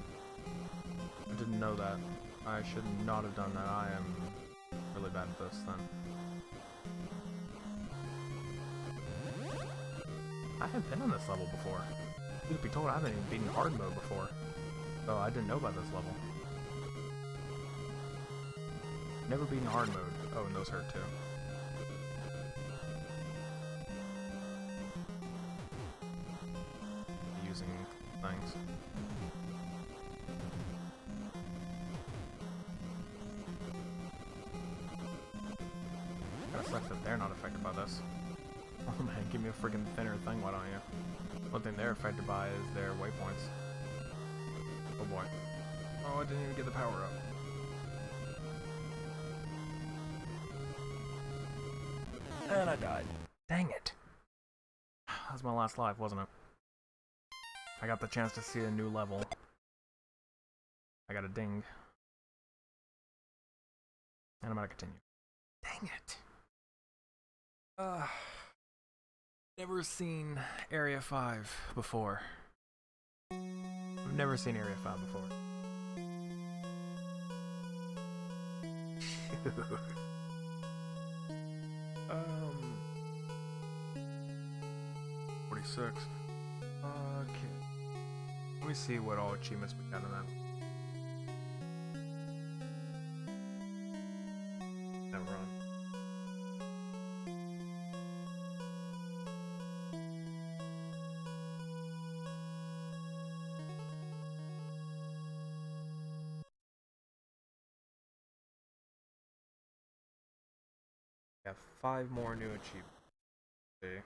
I didn't know that. I should not have done that. I am really bad at this then. I haven't been on this level before. Truth be told, I haven't even beaten hard mode before. So I didn't know about this level. Never beaten hard mode. Oh, and those hurt too. Using things. Kinda sucks that they're not affected by this. Oh man, give me a freaking thinner thing, why don't you? One thing they're affected by is their waypoints. Oh boy. Oh, I didn't even get the power up. And I died. Dang it. That was my last life, wasn't it? I got the chance to see a new level. I got a ding. And I'm gonna continue. Dang it. Never seen Area 5 before. I've never seen Area 5 before. 46. Okay. Let me see what all achievements we got in that. That run. We have 5 more new achievements. Okay.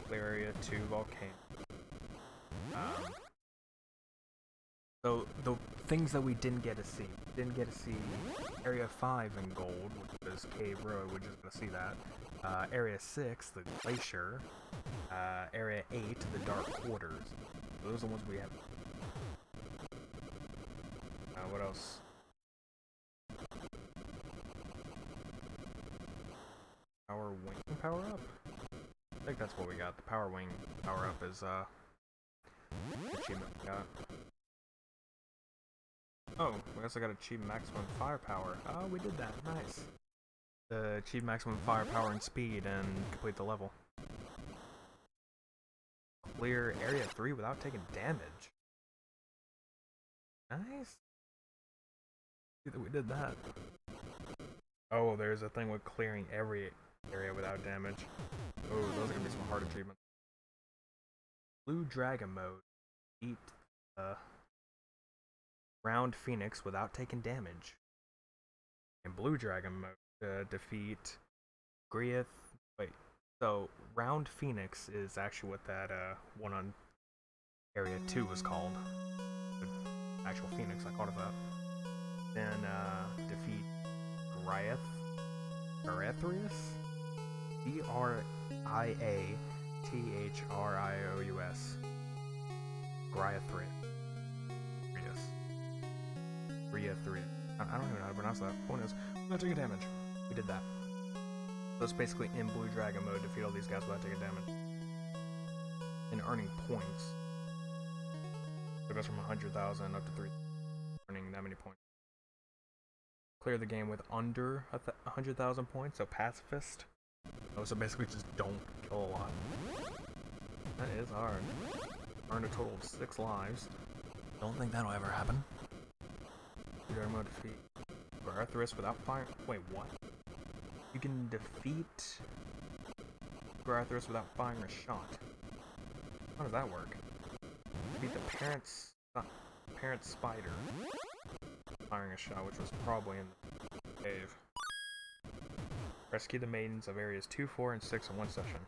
Clear Area 2 Volcano. So the things that we didn't get to see. Area 5 in gold, which is Cave Road, we're just gonna see that. Area 6, the Glacier. Area 8, the Dark Quarters. Those are the ones we have. What else? Power Wing power up? I think that's what we got. The Power Wing power up is the achievement we got. Oh, we also got achievement maximum firepower. Oh, we did that. Nice. Achieve maximum firepower and speed and complete the level. Clear Area 3 without taking damage. Nice. See that we did that. Oh, there's a thing with clearing every area without damage. Oh, those are gonna be some hard achievements. Blue Dragon mode. Beat Round Phoenix without taking damage. In Blue Dragon mode, defeat Grieth. Wait, so Round Phoenix is actually what that one on Area 2 was called. The actual Phoenix, I called it that. Then defeat Grithrius? Griathrius. Griathrius. I don't even know how to pronounce that. Point is, without taking damage. We did that. So it's basically in Blue Dragon mode, defeat all these guys without taking damage. And earning points. So it goes from 100,000 up to 3, earning that many points. Clear the game with under 100,000 points, so pacifist. Oh, so basically just don't kill a lot. That is hard. Earn a total of 6 lives. Don't think that'll ever happen. Dragon mode defeat Grithrius without fire. Wait, what? You can defeat Grithrius without firing a shot. How does that work? Defeat the parent spider. Firing a shot, which was probably in the cave. Rescue the maidens of areas 2, 4, and 6 in one session.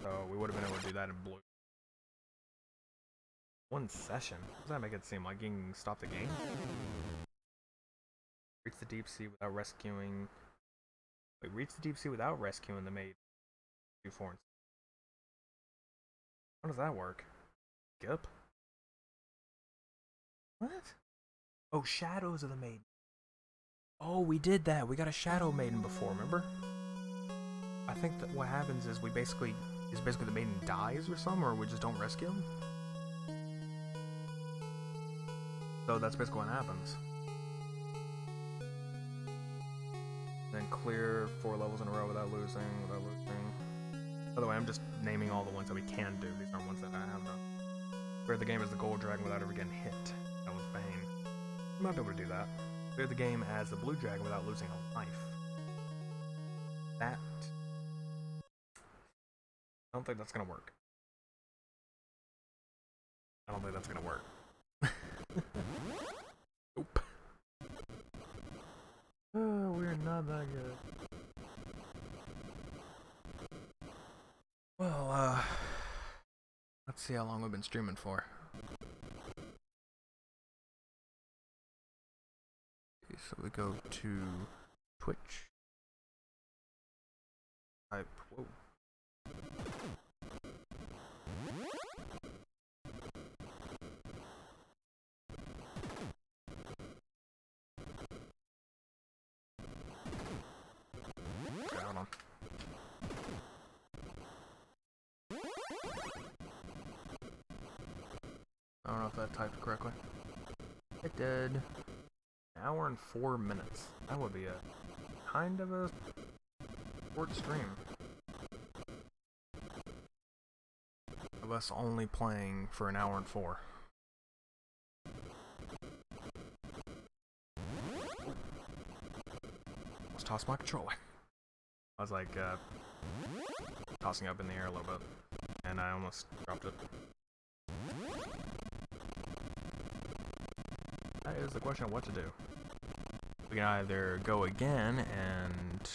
So we would have been able to do that in blue. One session? Does that make it seem like you can stop the game? Reach the deep sea without rescuing Wait, reach the deep sea without rescuing the maid. Do foreign. How does that work? Skip? What? Oh, Shadows of the Maiden. Oh, we did that. We got a Shadow Maiden before, remember? I think that what happens is basically the maiden dies or something, or we just don't rescue him. So that's basically what happens. Then clear 4 levels in a row without losing. By the way, I'm just naming all the ones that we can do. These aren't ones that I have done. Clear the game as the gold dragon without ever getting hit. That was Bane. You might be able to do that. Clear the game as the blue dragon without losing a life. That... I don't think that's gonna work. I don't think that's gonna work. Nope. Oh, we're not that good. Well, let's see how long we've been streaming for. Okay, so we go to Twitch. Type, whoa. Okay, hold on. I don't know if that typed correctly. It did. An hour and 4 minutes. That would be a kind of a short stream. Of us only playing for an hour and 4. Let's toss my controller. I was like tossing up in the air a little bit, and I almost dropped it. That is the question of what to do. We can either go again and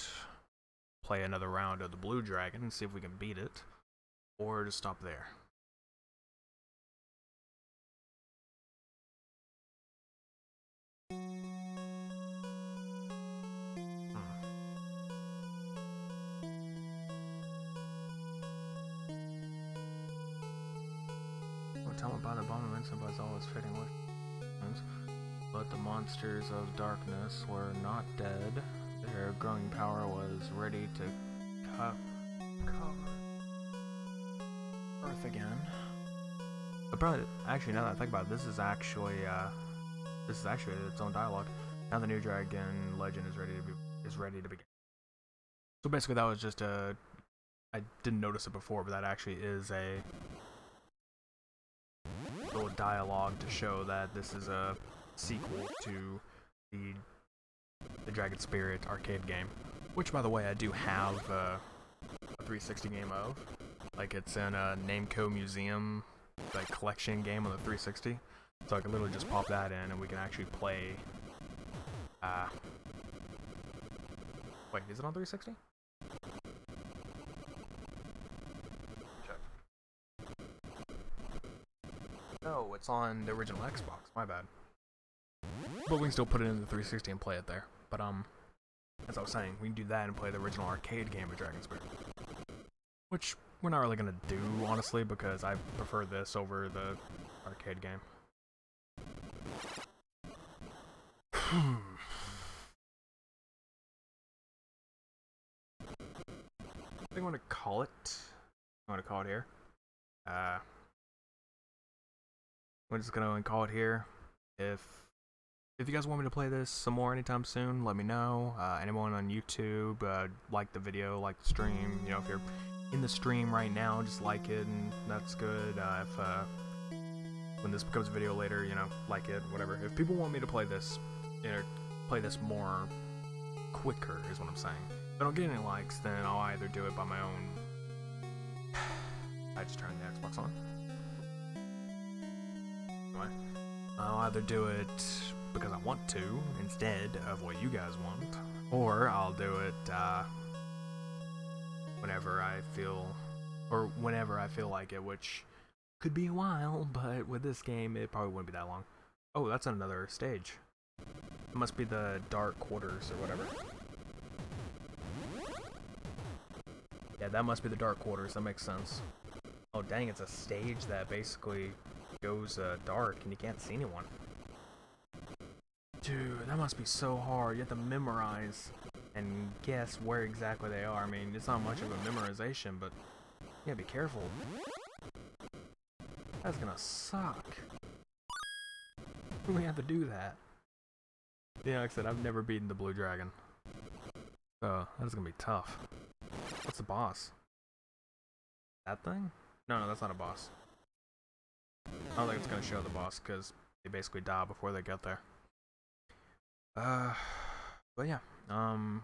play another round of the Blue Dragon and see if we can beat it, or just stop there. Tell me about the bomb of Vincent was always fitting with. But the monsters of darkness were not dead. Their growing power was ready to cover Earth again. But probably, actually, now that I think about it, this is actually its own dialogue. Now the new dragon legend is ready to begin. So basically, that was just a. I didn't notice it before, but that actually is a little dialogue to show that this is a sequel to the Dragon Spirit arcade game, which, by the way, I do have a 360 game of. Like, it's in a Namco Museum like collection game on the 360, so I can literally just pop that in and we can actually play. Wait, is it on 360? Check. No, it's on the original Xbox. My bad. But we can still put it in the 360 and play it there. But as I was saying, we can do that and play the original arcade game of Dragon Spirit, which we're not really gonna do, honestly, because I prefer this over the arcade game. I think I'm gonna call it. I'm gonna call it here. We're just gonna call it here. If you guys want me to play this some more anytime soon, let me know. Anyone on YouTube, like the video, like the stream. You know, if you're in the stream right now, just like it, and that's good. When this becomes a video later, you know, like it, whatever. If people want me to play this, you know, play this more quicker, is what I'm saying. If I don't get any likes, then I'll either do it by my own. I just turned the Xbox on. Anyway, I'll either do it because I want to, instead of what you guys want, or I'll do it whenever I feel like it, which could be a while, but with this game, it probably wouldn't be that long. Oh, that's another stage. It must be the Dark Quarters or whatever. Yeah, that must be the Dark Quarters. That makes sense. Oh, dang, it's a stage that basically goes dark and you can't see anyone. Dude, that must be so hard. You have to memorize and guess where exactly they are. I mean, it's not much of a memorization, but you gotta be careful. That's gonna suck. We have to do that. Yeah, like I said, I've never beaten the Blue Dragon. So, that is gonna be tough. What's the boss? That thing? No, that's not a boss. I don't think it's gonna show the boss, because they basically die before they get there. But yeah,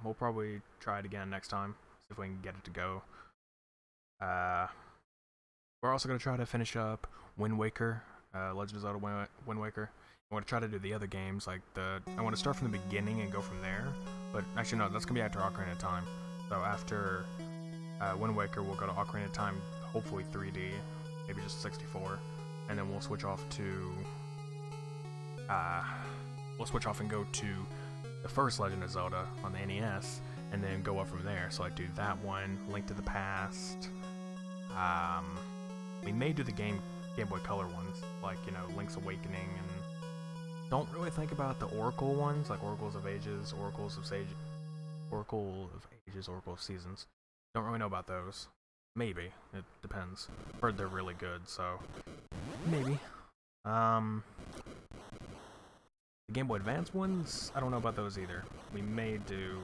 we'll probably try it again next time, see if we can get it to go. We're also gonna try to finish up Wind Waker, Legend of Zelda Wind Waker. I want to try to do the other games, like I want to start from the beginning and go from there. But actually, no, that's gonna be after Ocarina of Time. So after Wind Waker, we'll go to Ocarina of Time, hopefully 3D, maybe just 64, and then we'll switch off to and go to the first Legend of Zelda on the NES, and then go up from there. So I do that one, Link to the Past. We may do the Game Boy Color ones, like, you know, Link's Awakening, and don't really think about the Oracle ones, like Oracles of Ages, Oracle of Seasons. Don't really know about those. Maybe. It depends. Heard they're really good, so maybe. The Game Boy Advance ones, I don't know about those either. We may do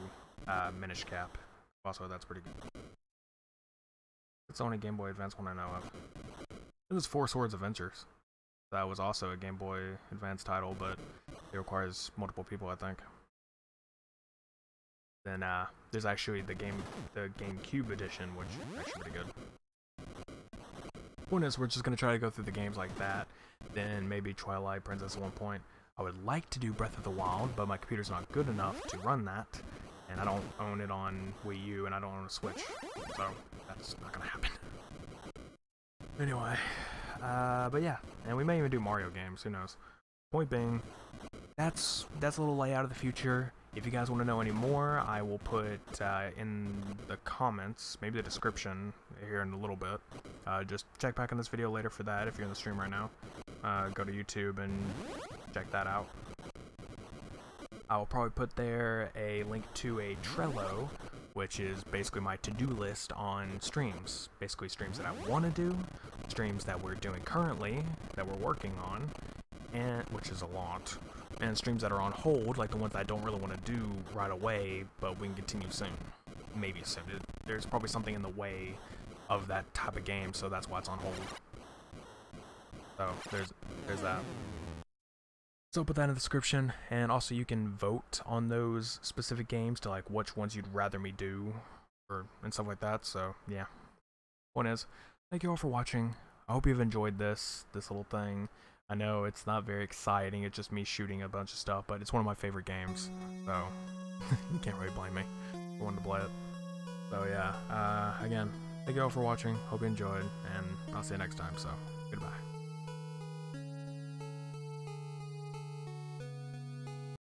Minish Cap. Also, that's pretty good. It's the only Game Boy Advance one I know of. It was Four Swords Adventures. That was also a Game Boy Advance title, but it requires multiple people, I think. Then there's actually the GameCube edition, which is actually pretty good. One is we're just gonna try to go through the games like that. Then maybe Twilight Princess at one point. I would like to do Breath of the Wild, but my computer's not good enough to run that, and I don't own it on Wii U, and I don't own a Switch, so that's not gonna happen. Anyway, but yeah, and we may even do Mario games, who knows. Point being, that's a little layout of the future. If you guys want to know any more, I will put in the comments, maybe the description here in a little bit. Just check back on this video later for that if you're in the stream right now. Go to YouTube and check that out. I will probably put there a link to a Trello, which is basically my to-do list on streams. Basically streams that I want to do, streams that we're doing currently, that we're working on, and which is a lot, and streams that are on hold, like the ones I don't really want to do right away, but we can continue soon. Maybe soon. There's probably something in the way of that type of game, so that's why it's on hold. So there's that. So put that in the description, and also you can vote on those specific games to like which ones you'd rather me do, and stuff like that. So yeah. One is, thank you all for watching. I hope you've enjoyed this little thing. I know it's not very exciting, it's just me shooting a bunch of stuff, but it's one of my favorite games, so you can't really blame me for wanting to play it. So yeah, again, thank you all for watching, hope you enjoyed, and I'll see you next time, so goodbye.